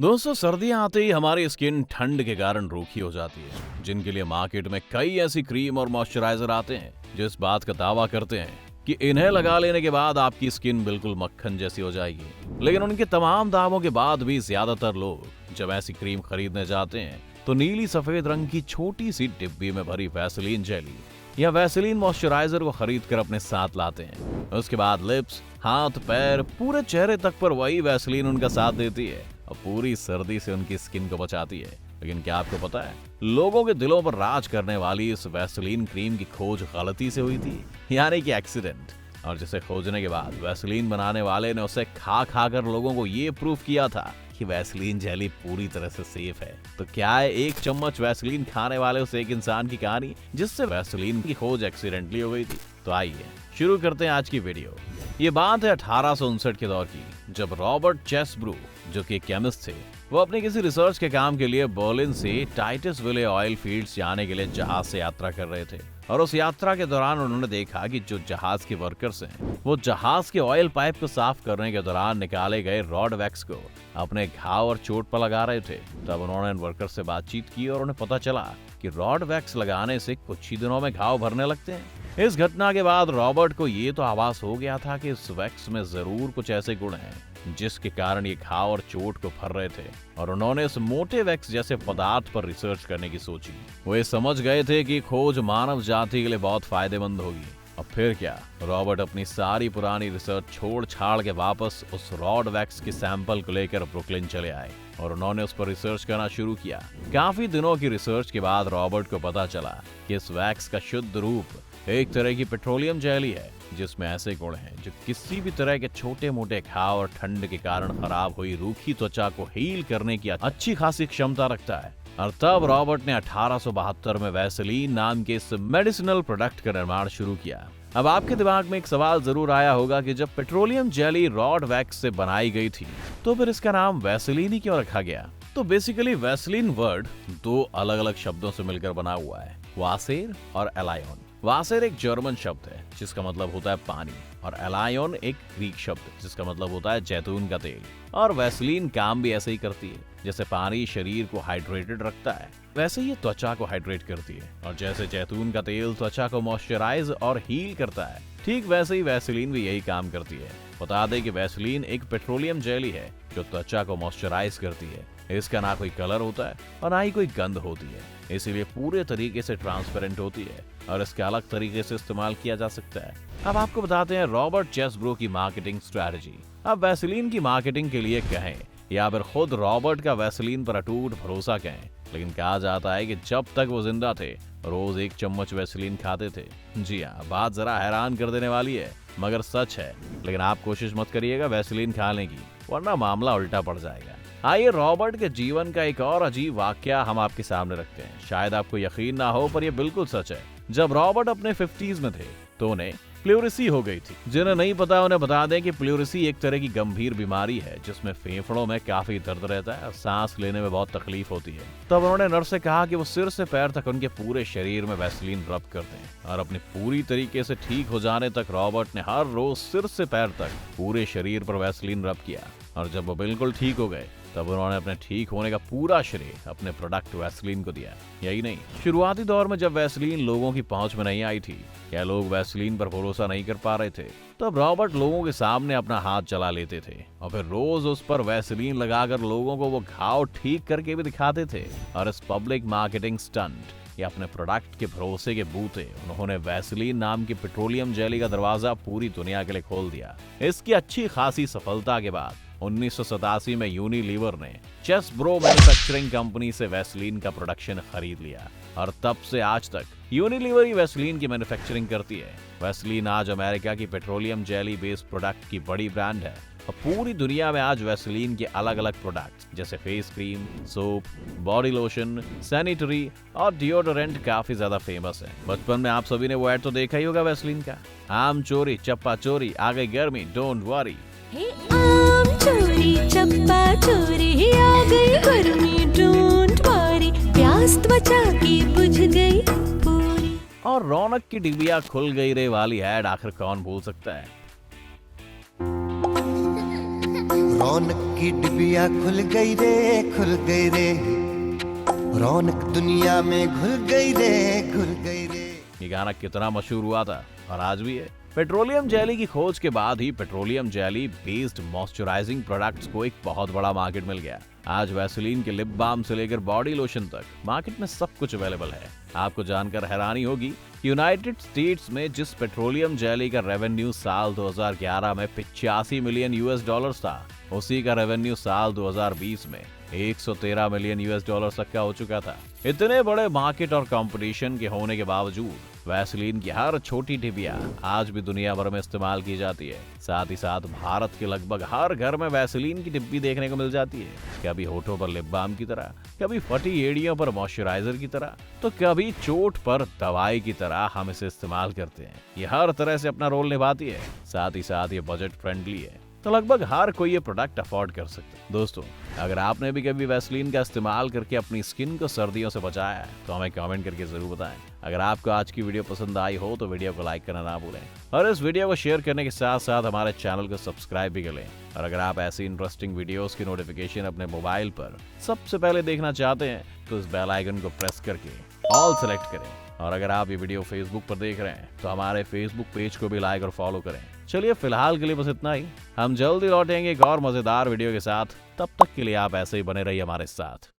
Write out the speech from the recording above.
दोस्तों, सर्दियां आते ही हमारी स्किन ठंड के कारण रूखी हो जाती है, जिनके लिए मार्केट में कई ऐसी क्रीम और मॉइस्चराइजर आते हैं जो इस बात का दावा करते हैं कि इन्हें लगा लेने के बाद आपकी स्किन बिल्कुल मक्खन जैसी हो जाएगी। लेकिन उनके तमाम दावों के बाद भी ज्यादातर लोग जब ऐसी क्रीम खरीदने जाते हैं तो नीली सफेद रंग की छोटी सी डिब्बी में भरी वैसलीन जेली या वैसलीन मॉइस्चराइजर को खरीद कर अपने साथ लाते हैं। उसके बाद लिप्स, हाथ, पैर, पूरे चेहरे तक पर वही वैसलीन उनका साथ देती है और पूरी सर्दी से उनकी स्किन को बचाती है। लेकिन क्या आपको पता है, लोगों के दिलों पर राज करने वाली इस वैसलीन क्रीम की खोज गलती से हुई थी, यानी कि एक्सीडेंट। और जिसे खोजने के बाद वैसलीन बनाने वाले ने उसे खा खा कर लोगों को ये प्रूफ किया था कि वैसलीन जेली पूरी तरह से सेफ है। तो क्या है एक चम्मच वैसलीन खाने वाले उस एक इंसान की कहानी जिससे वैसलीन की खोज एक्सीडेंटली हो गई थी। तो आइए शुरू करते हैं आज की वीडियो। ये बात है 1859 के दौर की, जब रॉबर्ट चेसब्रू, जो कि केमिस्ट थे, वो अपने किसी रिसर्च के काम के लिए बर्लिन से टाइटसविले ऑयल फील्ड्स जाने के लिए जहाज से यात्रा कर रहे थे। और उस यात्रा के दौरान उन्होंने देखा कि जो जहाज के वर्कर्स हैं वो जहाज के ऑयल पाइप को साफ करने के दौरान निकाले गए रॉड वैक्स को अपने घाव और चोट पर लगा रहे थे। तब उन्होंने इन वर्कर्स से बातचीत की और उन्हें पता चला कि रॉड वैक्स लगाने से कुछ ही दिनों में घाव भरने लगते हैं। इस घटना के बाद रॉबर्ट को ये तो आभास हो गया था कि इस वैक्स में जरूर कुछ ऐसे गुण हैं जिसके कारण ये घाव और चोट को भर रहे थे, और उन्होंने इस मोटे वैक्स जैसे पदार्थ पर रिसर्च करने की सोची। वो ये समझ गए थे कि खोज मानव जाति के लिए बहुत फायदेमंद होगी। अब फिर क्या, रॉबर्ट अपनी सारी पुरानी रिसर्च छोड़ छाड़ के वापस उस रॉड वैक्स के सैंपल को लेकर ब्रुकलिन चले आए और उन्होंने उस पर रिसर्च करना शुरू किया। काफी दिनों की रिसर्च के बाद रॉबर्ट को पता चला कि इस वैक्स का शुद्ध रूप एक तरह की पेट्रोलियम जेली है जिसमें ऐसे गुण हैं जो किसी भी तरह के छोटे मोटे घाव और ठंड के कारण खराब हुई रूखी त्वचा को हील करने की अच्छी खासी क्षमता रखता है। और तब रॉबर्ट ने 1872 में वैसलीन नाम के इस मेडिसिनल प्रोडक्ट का निर्माण शुरू किया। अब आपके दिमाग में एक सवाल जरूर आया होगा कि जब पेट्रोलियम जेली रॉड वैक्स से बनाई गई थी तो फिर इसका नाम वैसलीन ही क्यों रखा गया। तो बेसिकली वैसलीन वर्ड दो अलग अलग शब्दों से मिलकर बना हुआ है, वासेर और एलायोन। वासेर एक जर्मन शब्द है जिसका मतलब होता है पानी, और एलायोन एक ग्रीक शब्द जिसका मतलब होता है जैतून का तेल। और वैसलीन काम भी ऐसे ही करती है, जैसे पानी शरीर को हाइड्रेटेड रखता है वैसे ही त्वचा को हाइड्रेट करती है, और जैसे जैतून का तेल त्वचा को मॉइस्चराइज और हील करता है, ठीक वैसे ही वैसलीन भी यही काम करती है। बता दें कि वैसलीन एक पेट्रोलियम जेली है जो त्वचा को मॉइस्चराइज करती है। इसका ना कोई कलर होता है और ना ही कोई गंध होती है, इसीलिए पूरे तरीके से ट्रांसपेरेंट होती है और इसके अलग तरीके से इस्तेमाल किया जा सकता है। अब आपको बताते हैं रॉबर्ट चेसब्रू की मार्केटिंग स्ट्रैटेजी। अब वैसलीन की मार्केटिंग के लिए कहें या फिर खुद रॉबर्ट का वैसलीन पर अटूट भरोसा कहें, लेकिन कहा जाता है कि जब तक वो जिंदा थे रोज एक चम्मच वैसलीन खाते थे। जी हाँ, बात जरा हैरान कर देने वाली है मगर सच है। लेकिन आप कोशिश मत करिएगा वैसलीन खाने की, वरना मामला उल्टा पड़ जाएगा। आइए रॉबर्ट के जीवन का एक और अजीब वाकया हम आपके सामने रखते हैं। शायद आपको यकीन ना हो पर यह बिल्कुल सच है। जब रॉबर्ट अपने 50s में थे तो उन्हें प्लूरिसी हो गई थी। जिन्हें नहीं पता उन्हें बता दें कि प्लूरिसी एक तरह की गंभीर बीमारी है जिसमें फेफड़ों में काफी दर्द रहता है और सांस लेने में बहुत तकलीफ होती है। तब उन्होंने नर्स से कहा कि वो सिर से पैर तक उनके पूरे शरीर में वैसलीन रब कर दें, और अपनी पूरी तरीके से ठीक हो जाने तक रॉबर्ट ने हर रोज सिर से पैर तक पूरे शरीर पर वैसलीन रब किया। और जब वो बिल्कुल ठीक हो गए तब उन्होंने अपने ठीक होने का पूरा श्रेय अपने प्रोडक्ट वैसलीन को दिया। यही नहीं, शुरुआती दौर में जब वैसलीन लोगों की पहुंच में नहीं आई थी या लोग वैसलीन पर भरोसा नहीं कर पा रहे थे, तब रॉबर्ट लोगों के सामने अपना हाथ चला लेते थे और फिर रोज उस पर वैसलीन लगाकर लोगों को वो घाव ठीक करके भी दिखाते थे। और इस पब्लिक मार्केटिंग स्टंट या अपने प्रोडक्ट के भरोसे के बूते उन्होंने वैसलीन नाम की पेट्रोलियम जेली का दरवाजा पूरी दुनिया के लिए खोल दिया। इसकी अच्छी खासी सफलता के बाद 1987 में यूनिलीवर ने चेसब्रो मैन्युफैक्चरिंग कंपनी से वैसलीन का प्रोडक्शन खरीद लिया, और तब से आज तक यूनिलीवर ही वैसलीन की मैन्युफैक्चरिंग करती है। वैसलीन आज अमेरिका की पेट्रोलियम जेली बेस्ड प्रोडक्ट की बड़ी ब्रांड है, और पूरी दुनिया में आज वैसलीन के अलग अलग प्रोडक्ट्स जैसे face cream, soap, body lotion, sanitary और डिओडोरेंट काफी ज्यादा फेमस है। बचपन में आप सभी ने वो ऐड तो देखा ही होगा वैसलीन का, आम चोरी चप्पा चोरी आ गई गर्मी डोंट वरी। आम चोरी चप्पा चोरी आ गई गर्मी डोंट वरी, प्यास त्वचा की बुझ गई पूरी। और रौनक की डिबिया खुल गई रे वाली ऐड आखिर कौन भूल सकता है। रौनक की डिबिया खुल गई रे, खुल गई रे, रौनक दुनिया में घुल गई रे, घुल गई रे। ये गाना कितना मशहूर हुआ था और आज भी है। पेट्रोलियम जेली की खोज के बाद ही petroleum jelly based moisturising products को एक बहुत बड़ा मार्केट मिल गया। आज वैसलीन के लिप बाम से लेकर बॉडी लोशन तक मार्केट में सब कुछ अवेलेबल है। आपको जानकर हैरानी होगी, यूनाइटेड स्टेट्स में जिस पेट्रोलियम जेली का रेवेन्यू साल 2011 में 85 मिलियन यूएस डॉलर्स था, उसी का रेवेन्यू साल 2020 में 113 मिलियन यूएस डॉलर तक का हो चुका था। इतने बड़े मार्केट और कंपटीशन के होने के बावजूद वैसलीन की हर छोटी डिबिया आज भी दुनिया भर में इस्तेमाल की जाती है। साथ ही साथ भारत के लगभग हर घर में वैसलीन की डिब्बी देखने को मिल जाती है। कभी होठों पर लिप बाम की तरह, कभी फटी एड़ियों पर मॉइस्चराइजर की तरह, तो कभी चोट पर दवाई की तरह हम इसे इस्तेमाल करते हैं। ये हर तरह से अपना रोल निभाती है। साथ ही साथ ये बजट फ्रेंडली है, तो लगभग हर कोई ये प्रोडक्ट अफोर्ड कर सकता है। दोस्तों, अगर आपने भी कभी वैसलीन का इस्तेमाल करके अपनी स्किन को सर्दियों से बचाया है तो हमें कमेंट करके जरूर बताएं। अगर आपको आज की वीडियो पसंद आई हो तो वीडियो को लाइक करना ना भूलें और इस वीडियो को शेयर करने के साथ साथ हमारे चैनल को सब्सक्राइब भी कर लें। और अगर आप ऐसी इंटरेस्टिंग वीडियोस की नोटिफिकेशन अपने मोबाइल पर सबसे पहले देखना चाहते हैं तो इस बेल आइकन को प्रेस करके ऑल सेलेक्ट करें। और अगर आप ये वीडियो फेसबुक पर देख रहे हैं तो हमारे फेसबुक पेज को भी लाइक और फॉलो करें। चलिए फिलहाल के लिए बस इतना ही। हम जल्दी लौटेंगे एक और मजेदार वीडियो के साथ। तब तक के लिए आप ऐसे ही बने रहिए हमारे साथ।